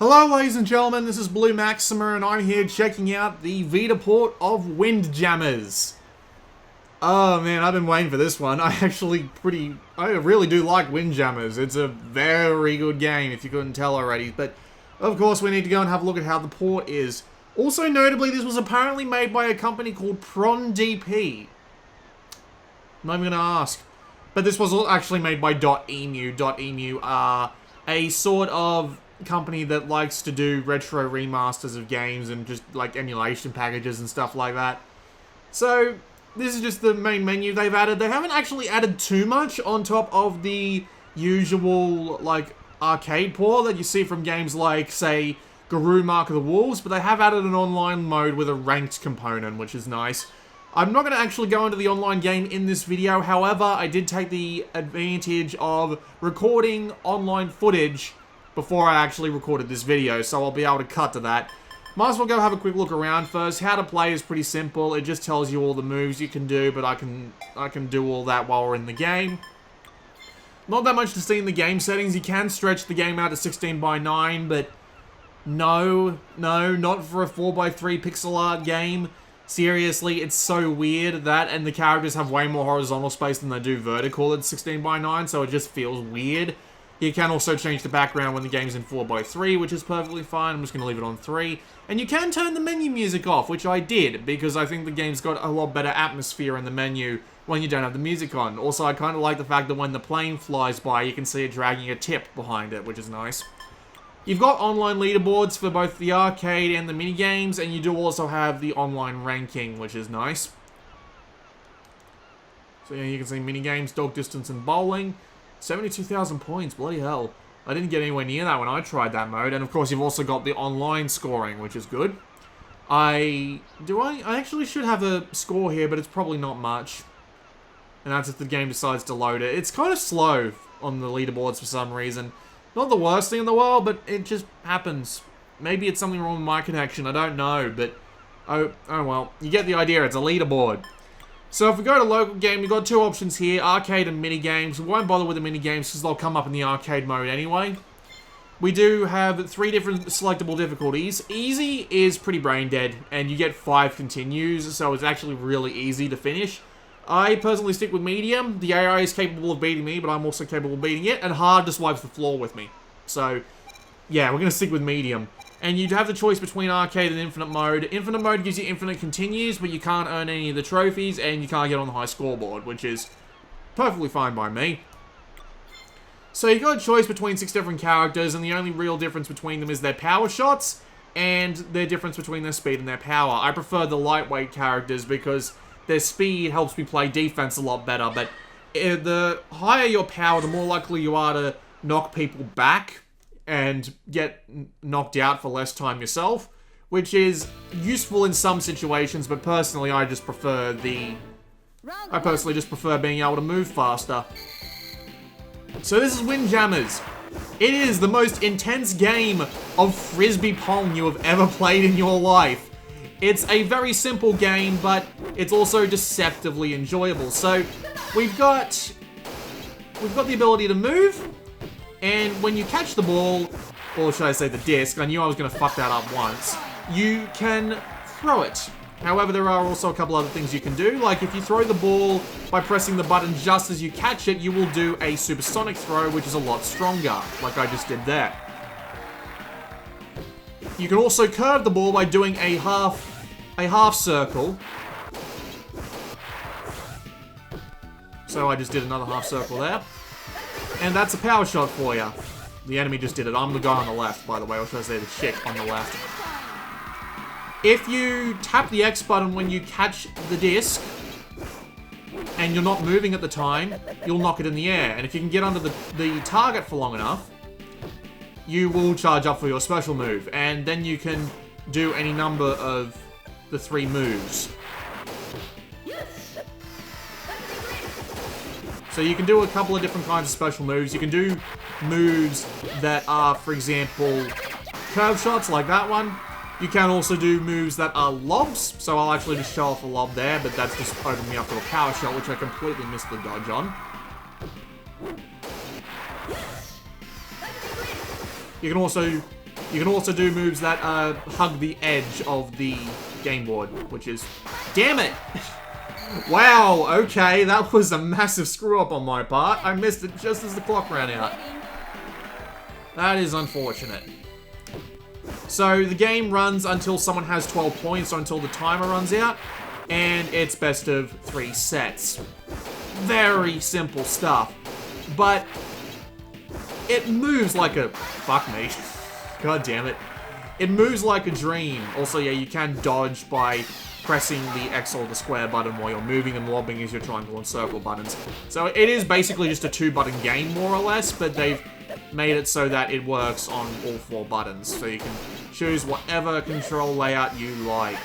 Hello ladies and gentlemen, this is Blue Maxima and I'm here checking out the Vita port of Windjammers. Oh man, I've been waiting for this one. I really do like Windjammers. It's a very good game if you couldn't tell already, but of course we need to go and have a look at how the port is. Also notably, this was apparently made by a company called PronDP. I'm not even gonna ask. But this was actually made by .emu. .emu are a sort of company that likes to do retro remasters of games and just like emulation packages and stuff like that. So this is just the main menu they've added. They haven't actually added too much on top of the usual like arcade port that you see from games like, say, Guru Mark of the Wolves, but they have added an online mode with a ranked component, which is nice. I'm not going to actually go into the online game in this video, however, I did take the advantage of recording online footage before I actually recorded this video, so I'll be able to cut to that. Might as well go have a quick look around first. How to play is pretty simple. It just tells you all the moves you can do, but I can do all that while we're in the game. Not that much to see in the game settings. You can stretch the game out to 16:9, but no, not for a 4:3 pixel art game. Seriously, it's so weird that, and the characters have way more horizontal space than they do vertical at 16:9, so it just feels weird. You can also change the background when the game's in 4:3, which is perfectly fine. I'm just going to leave it on 3. And you can turn the menu music off, which I did, because I think the game's got a lot better atmosphere in the menu when you don't have the music on. Also, I kind of like the fact that when the plane flies by, you can see it dragging a tip behind it, which is nice. You've got online leaderboards for both the arcade and the minigames, and you do also have the online ranking, which is nice. So yeah, you can see minigames, dog distance, and bowling. 72,000 points, bloody hell. I didn't get anywhere near that when I tried that mode. And of course, you've also got the online scoring, which is good. I actually should have a score here, but it's probably not much. And that's if the game decides to load it. It's kind of slow on the leaderboards for some reason. Not the worst thing in the world, but it just happens. Maybe it's something wrong with my connection, I don't know, but oh well. You get the idea, it's a leaderboard. So if we go to local game, we've got two options here, arcade and minigames. We won't bother with the minigames because they'll come up in the arcade mode anyway. We do have 3 different selectable difficulties. Easy is pretty brain dead, and you get 5 continues, so it's actually really easy to finish. I personally stick with medium. The AI is capable of beating me, but I'm also capable of beating it, and hard just wipes the floor with me. So, yeah, we're going to stick with medium. And you'd have the choice between arcade and infinite mode. Infinite mode gives you infinite continues, but you can't earn any of the trophies, and you can't get on the high scoreboard, which is perfectly fine by me. So you've got a choice between 6 different characters, and the only real difference between them is their power shots, and their difference between their speed and their power. I prefer the lightweight characters because their speed helps me play defense a lot better, but the higher your power, the more likely you are to knock people back and get knocked out for less time yourself, which is useful in some situations, but personally I just prefer being able to move faster. So this is Windjammers. It is the most intense game of frisbee pong you have ever played in your life. It's a very simple game, but it's also deceptively enjoyable. So we've got the ability to move, and when you catch the ball, or should I say the disc, I knew I was going to fuck that up once, you can throw it. However, there are also a couple other things you can do, like if you throw the ball by pressing the button just as you catch it, you will do a supersonic throw, which is a lot stronger, like I just did there. You can also curve the ball by doing a half circle. So I just did another half circle there. And that's a power shot for you. The enemy just did it. I'm the guy on the left, by the way, or should I say the chick on the left. If you tap the X button when you catch the disc, and you're not moving at the time, you'll knock it in the air. And if you can get under the target for long enough, you will charge up for your special move. And then you can do any number of the 3 moves. So you can do a couple of different kinds of special moves. You can do moves that are, for example, curve shots like that one. You can also do moves that are lobs. So I'll actually just show off a lob there, but that's just opened me up to a power shot, which I completely missed the dodge on. You can also You can also do moves that hug the edge of the game board, which is... Damn it! Wow, okay, that was a massive screw-up on my part. I missed it just as the clock ran out. That is unfortunate. So the game runs until someone has 12 points, or until the timer runs out, and it's best of 3 sets. Very simple stuff, but it moves like a... Fuck me. God damn it. It moves like a dream. Also, yeah, you can dodge by pressing the X or the square button while you're moving, and lobbing is your triangle and circle buttons. So it is basically just a 2-button game, more or less, but they've made it so that it works on all 4 buttons. So you can choose whatever control layout you like.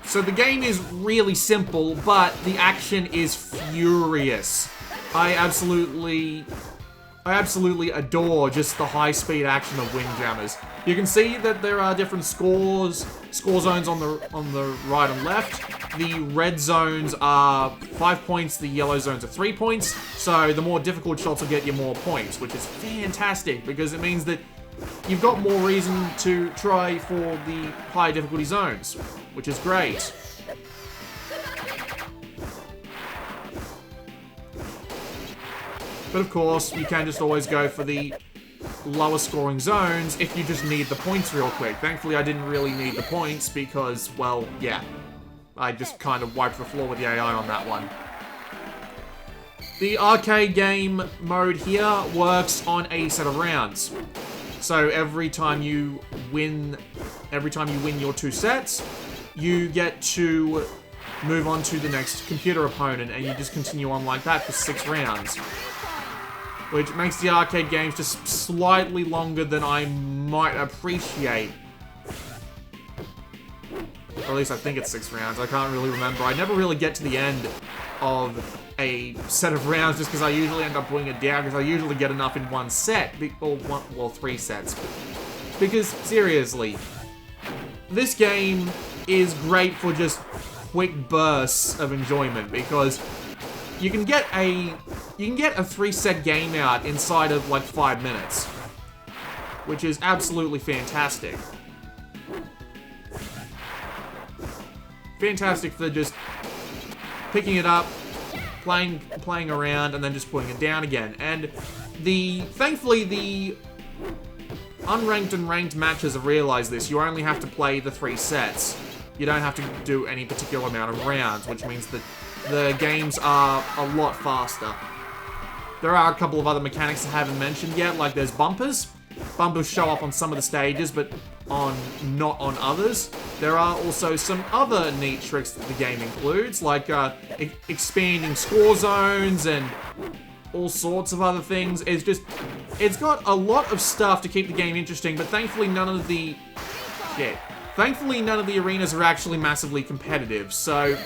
So the game is really simple, but the action is furious. I absolutely adore just the high-speed action of Windjammers. You can see that there are different score zones on the right and left. The red zones are 5 points, the yellow zones are 3 points. So the more difficult shots will get you more points, which is fantastic because it means that you've got more reason to try for the high difficulty zones, which is great. But of course, you can just always go for the lower scoring zones if you just need the points real quick. Thankfully, I didn't really need the points because, well, yeah. I just kind of wiped the floor with the AI on that one. The arcade game mode here works on a set of rounds. So every time you win your 2 sets, you get to move on to the next computer opponent, and you just continue on like that for 6 rounds. Which makes the arcade games just slightly longer than I might appreciate. Or at least I think it's 6 rounds. I can't really remember. I never really get to the end of a set of rounds just because I usually end up putting it down because I usually get enough in 1 set. Well, 3 sets. Because, seriously, this game is great for just quick bursts of enjoyment because you can get a 3-set game out inside of like 5 minutes, which is absolutely fantastic. Fantastic for just picking it up, playing around, and then just putting it down again. And thankfully the unranked and ranked matches have realized this. You only have to play the 3 sets. You don't have to do any particular amount of rounds, which means that the games are a lot faster. There are a couple of other mechanics I haven't mentioned yet, like there's bumpers. Bumpers show up on some of the stages, but not on others. There are also some other neat tricks that the game includes, like expanding score zones and all sorts of other things. It's got a lot of stuff to keep the game interesting, but thankfully none of the arenas are actually massively competitive, so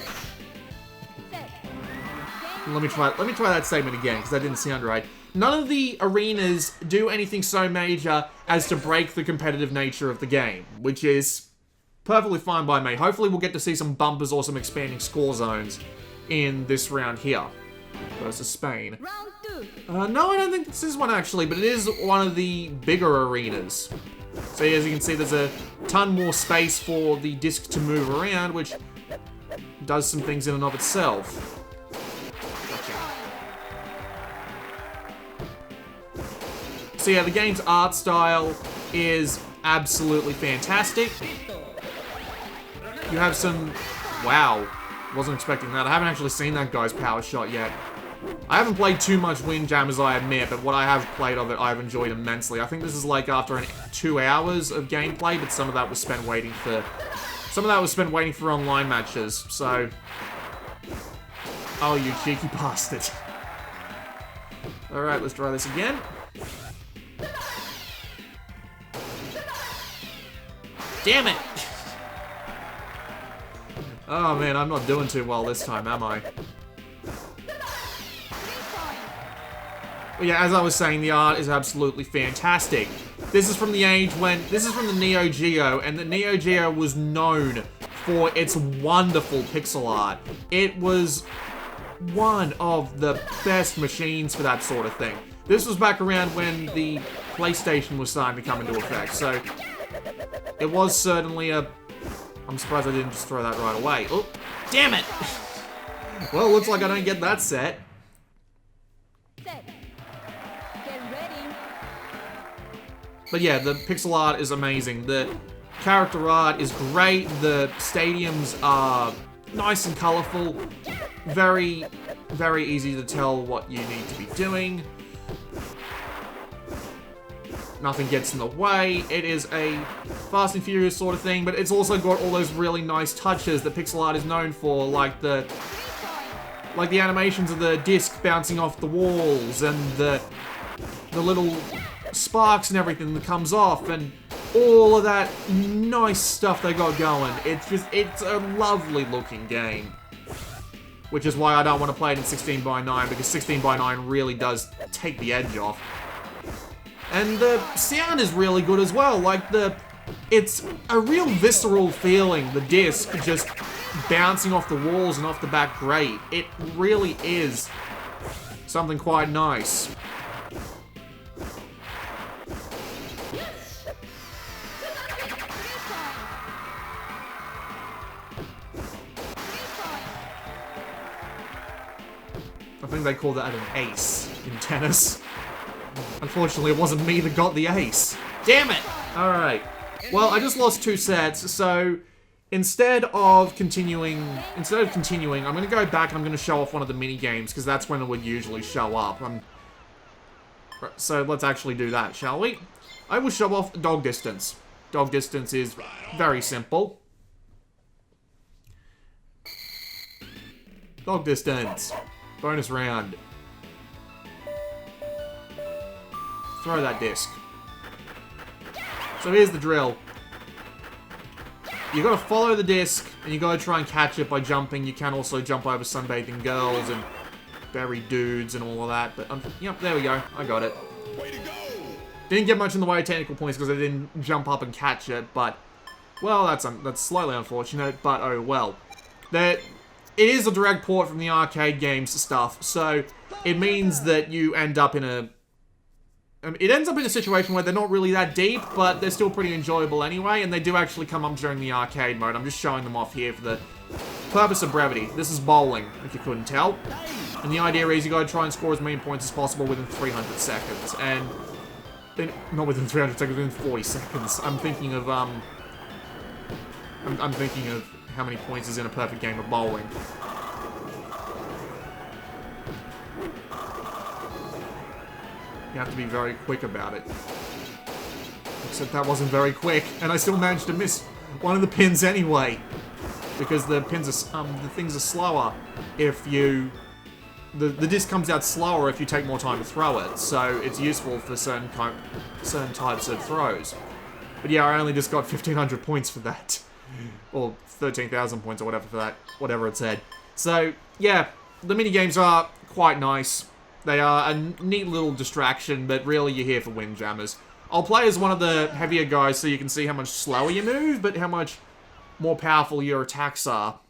let me try that statement again, because that didn't sound right. None of the arenas do anything so major as to break the competitive nature of the game, which is perfectly fine by me. Hopefully we'll get to see some bumpers or some expanding score zones in this round here versus Spain. Round 2. No, I don't think this is one actually, but it is one of the bigger arenas. So as you can see, there's a ton more space for the disc to move around, which does some things in and of itself. So yeah, the game's art style is absolutely fantastic. You have some... Wow. Wasn't expecting that. I haven't actually seen that guy's power shot yet. I haven't played too much Windjammers, I admit, but what I have played of it, I've enjoyed immensely. I think this is like after 2 hours of gameplay, but some of that was spent waiting for... online matches, so... Oh, you cheeky bastard. Alright, let's try this again. Damn it! Oh man, I'm not doing too well this time, am I? But yeah, as I was saying, the art is absolutely fantastic. This is from the age when... This is from the Neo Geo, and the Neo Geo was known for its wonderful pixel art. It was one of the best machines for that sort of thing. This was back around when the PlayStation was starting to come into effect, so it was certainly a... I'm surprised I didn't just throw that right away. Oh, damn it! Well, looks like I don't get that set. But yeah, the pixel art is amazing. The character art is great. The stadiums are nice and colorful. Very, very easy to tell what you need to be doing. Nothing gets in the way. It is a Fast and Furious sort of thing, but it's also got all those really nice touches that pixel art is known for, like the animations of the disc bouncing off the walls and the little sparks and everything that comes off and all of that nice stuff they got going. It's a lovely looking game. Which is why I don't want to play it in 16:9, because 16:9 really does take the edge off. And the sound is really good as well. Like, it's a real visceral feeling, the disc just bouncing off the walls and off the back grate. It really is something quite nice. I think they call that an ace in tennis. Unfortunately, it wasn't me that got the ace. Damn it! Alright. Well, I just lost 2 sets, so instead of continuing, I'm going to go back and I'm going to show off one of the mini-games, because that's when it would usually show up. So let's actually do that, shall we? I will show off dog distance. Dog distance is very simple. Dog distance. Bonus round. Throw that disc. So here's the drill. You gotta follow the disc, and you gotta try and catch it by jumping. You can also jump over sunbathing girls and bury dudes and all of that. But, yep, there we go. I got it. Didn't get much in the way of technical points because I didn't jump up and catch it, but... Well, that's slightly unfortunate, but oh well. It is a direct port from the arcade games stuff, so it means that you end up in a... It ends up in a situation where they're not really that deep, but they're still pretty enjoyable anyway, and they do actually come up during the arcade mode. I'm just showing them off here for the purpose of brevity. This is bowling, if you couldn't tell. And the idea is you gotta try and score as many points as possible within 300 seconds, and... Not within 300 seconds, within 40 seconds. I'm thinking of, I'm thinking of how many points is in a perfect game of bowling. You have to be very quick about it. Except that wasn't very quick, and I still managed to miss one of the pins anyway. Because the pins are, the things are slower if you... The disc comes out slower if you take more time to throw it, so it's useful for certain types of throws. But yeah, I only just got 1,500 points for that. Or 13,000 points or whatever for that, whatever it said. So, yeah, the minigames are quite nice. They are a neat little distraction, but really you're here for Windjammers. I'll play as one of the heavier guys so you can see how much slower you move, but how much more powerful your attacks are.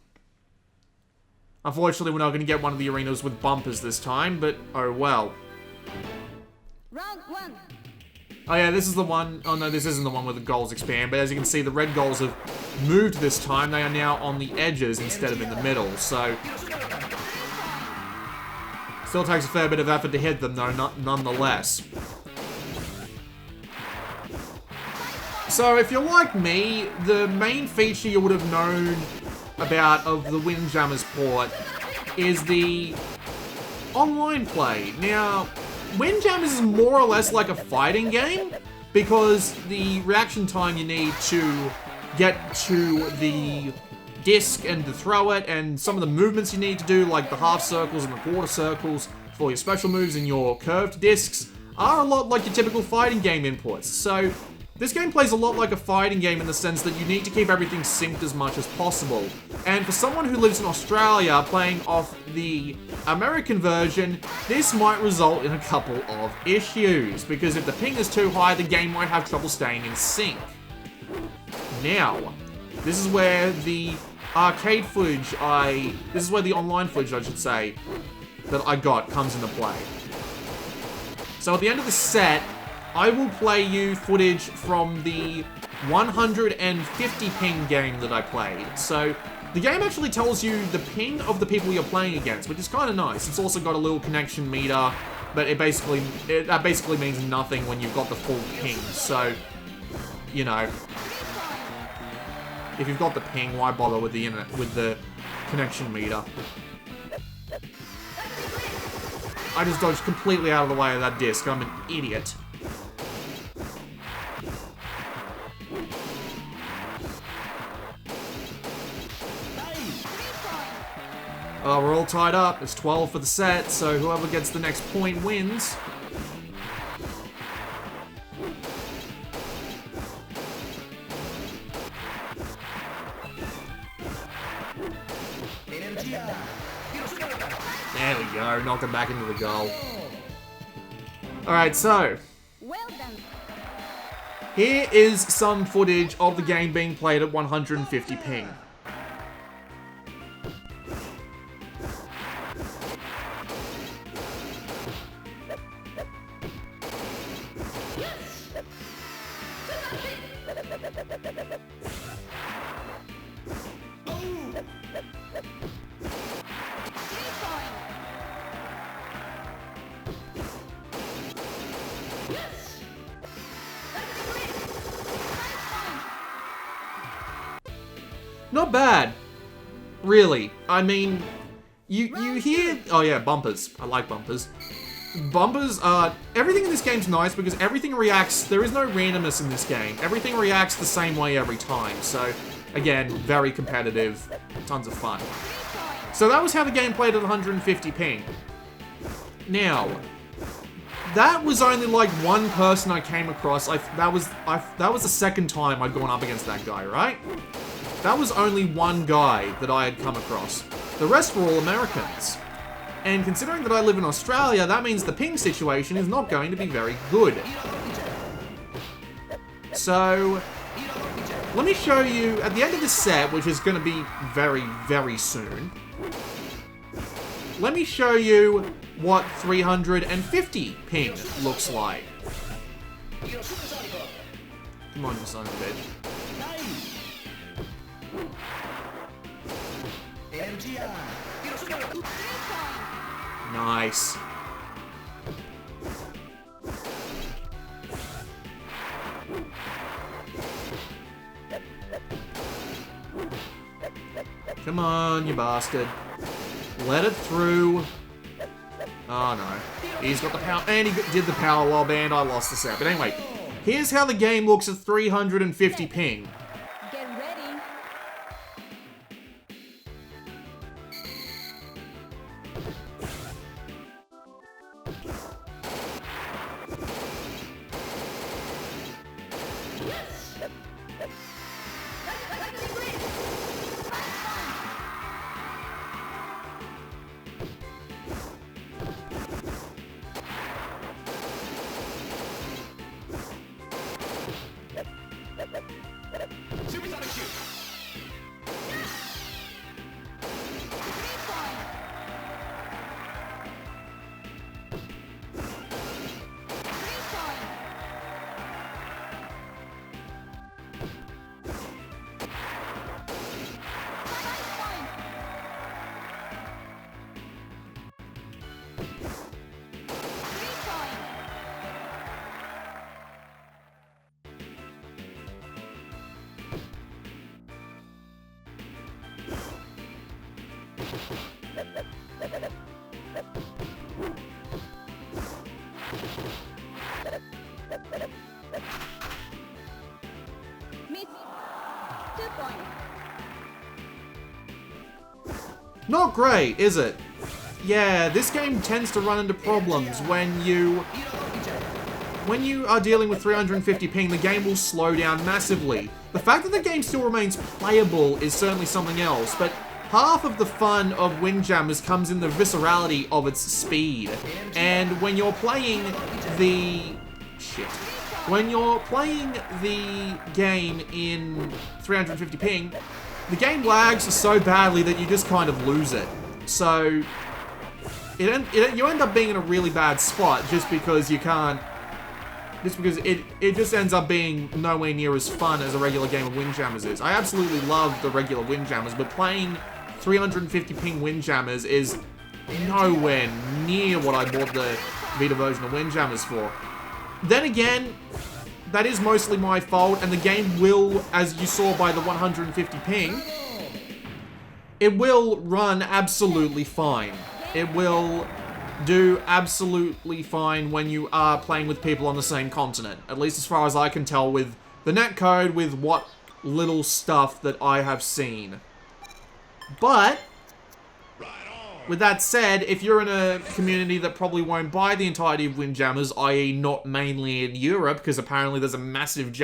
Unfortunately, we're not going to get one of the arenas with bumpers this time, but oh well. Round 1. Oh yeah, this is the one... Oh no, this isn't the one where the goals expand, but as you can see, the red goals have moved this time. They are now on the edges instead of in the middle, so... Still takes a fair bit of effort to hit them, though, nonetheless. So, if you're like me, the main feature you would have known about of the Windjammers port is the online play. Now, Windjammers is more or less like a fighting game, because the reaction time you need to get to the disc and to throw it, and some of the movements you need to do, like the half circles and the quarter circles for your special moves and your curved discs, are a lot like your typical fighting game inputs. So this game plays a lot like a fighting game in the sense that you need to keep everything synced as much as possible. And for someone who lives in Australia playing off the American version, this might result in a couple of issues, because if the ping is too high, the game might have trouble staying in sync. Now, this is where the arcade footage this is where the online footage, I should say, that I got comes into play. So at the end of the set, I will play you footage from the 150 ping game that I played. So the game actually tells you the ping of the people you're playing against, which is kind of nice. It's also got a little connection meter, but that basically means nothing when you've got the full ping. So, you know, if you've got the ping, why bother with the connection meter? I just dodged completely out of the way of that disc. I'm an idiot. Oh, we're all tied up. It's 12 for the set, so whoever gets the next point wins. There we go, knocked it back into the goal. Alright, so Well done. here is some footage of the game being played at 150 ping. Not bad, really. I mean, you hear... Oh yeah, bumpers. I like bumpers. Bumpers are... Everything in this game's nice because everything reacts... There is no randomness in this game. Everything reacts the same way every time. So, again, very competitive. Tons of fun. So that was how the game played at 150 ping. Now, that was only like one person I came across. That was the second time I'd gone up against that guy, right? That was only one guy that I had come across. The rest were all Americans. And considering that I live in Australia, that means the ping situation is not going to be very good. So, let me show you, at the end of this set, which is going to be very, very soon, let me show you what 350 ping looks like. Come on, you son of a bitch. Nice. Come on, you bastard. Let it through. Oh no. He's got the power, and he did the power wall band. I lost the set. But anyway, here's how the game looks at 350 ping. Get ready. Miss. 2 points. Not great, is it? Yeah, this game tends to run into problems when you are dealing with 350 ping, the game will slow down massively. The fact that the game still remains playable is certainly something else, but half of the fun of Windjammers comes in the viscerality of its speed. And when you're playing the... Shit. When you're playing the game in 350 ping, the game lags so badly that you just kind of lose it. So, you end up being in a really bad spot just because you can't. Just because it just ends up being nowhere near as fun as a regular game of Windjammers is. I absolutely love the regular Windjammers, but playing 350 ping Windjammers is nowhere near what I bought the Vita version of Windjammers for. Then again, that is mostly my fault, and the game will, as you saw by the 150 ping, it will run absolutely fine. It will do absolutely fine when you are playing with people on the same continent. At least as far as I can tell with the netcode, with what little stuff that I have seen. But, with that said, if you're in a community that probably won't buy the entirety of Windjammers, i.e. not mainly in Europe, because apparently there's a massive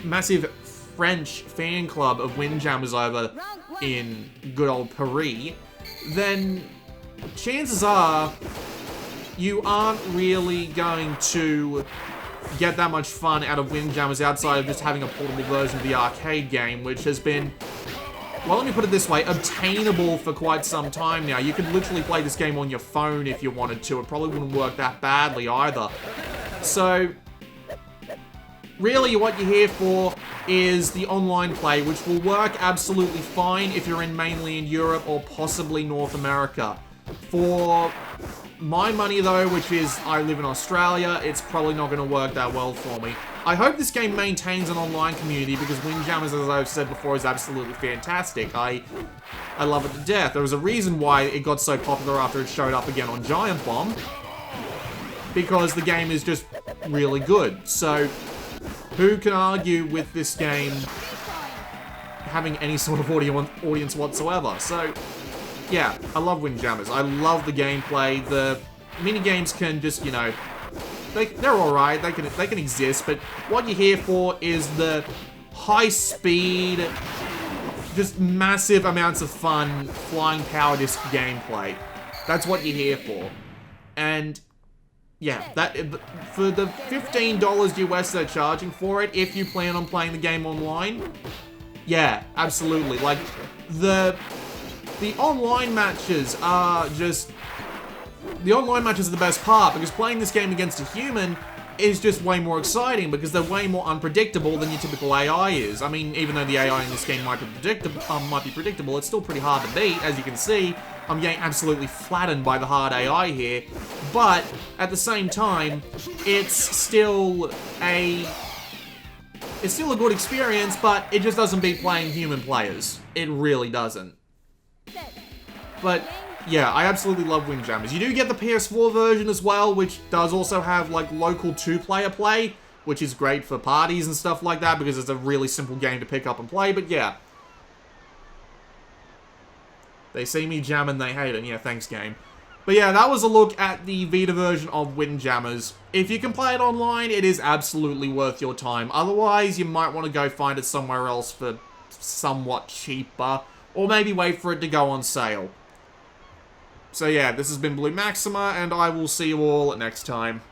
massive French fan club of Windjammers over in good old Paris, then chances are you aren't really going to get that much fun out of Windjammers outside of just having a portable version of the arcade game, which has been, well, let me put it this way, obtainable for quite some time now. You could literally play this game on your phone if you wanted to. It probably wouldn't work that badly either. So, really what you're here for is the online play, which will work absolutely fine if you're mainly in Europe or possibly North America. For my money though, which is I live in Australia, it's probably not going to work that well for me. I hope this game maintains an online community because Windjammers, as I've said before, is absolutely fantastic. I love it to death. There was a reason why it got so popular after it showed up again on Giant Bomb, because the game is just really good. So, who can argue with this game having any sort of audience whatsoever? So, yeah, I love Windjammers. I love the gameplay. The minigames can just, you know, they're alright. They can exist, but what you're here for is the high speed, just massive amounts of fun flying power disc gameplay. That's what you're here for. And yeah, that for the $15 US they're charging for it, if you plan on playing the game online, yeah, absolutely. Like the online matches are just... The online matches are the best part, because playing this game against a human is just way more exciting, because they're way more unpredictable than your typical AI is. I mean, even though the AI in this game might be predictable, it's still pretty hard to beat. As you can see, I'm getting absolutely flattened by the hard AI here. But, at the same time, it's still a good experience, but it just doesn't beat playing human players. It really doesn't. But yeah, I absolutely love Windjammers. You do get the PS4 version as well, which does also have, like, local two-player play, which is great for parties and stuff like that, because it's a really simple game to pick up and play, but yeah. They see me jam and they hate it. Yeah, thanks, game. But yeah, that was a look at the Vita version of Windjammers. If you can play it online, it is absolutely worth your time. Otherwise, you might want to go find it somewhere else for somewhat cheaper, or maybe wait for it to go on sale. So yeah, this has been Blue Maxima, and I will see you all next time.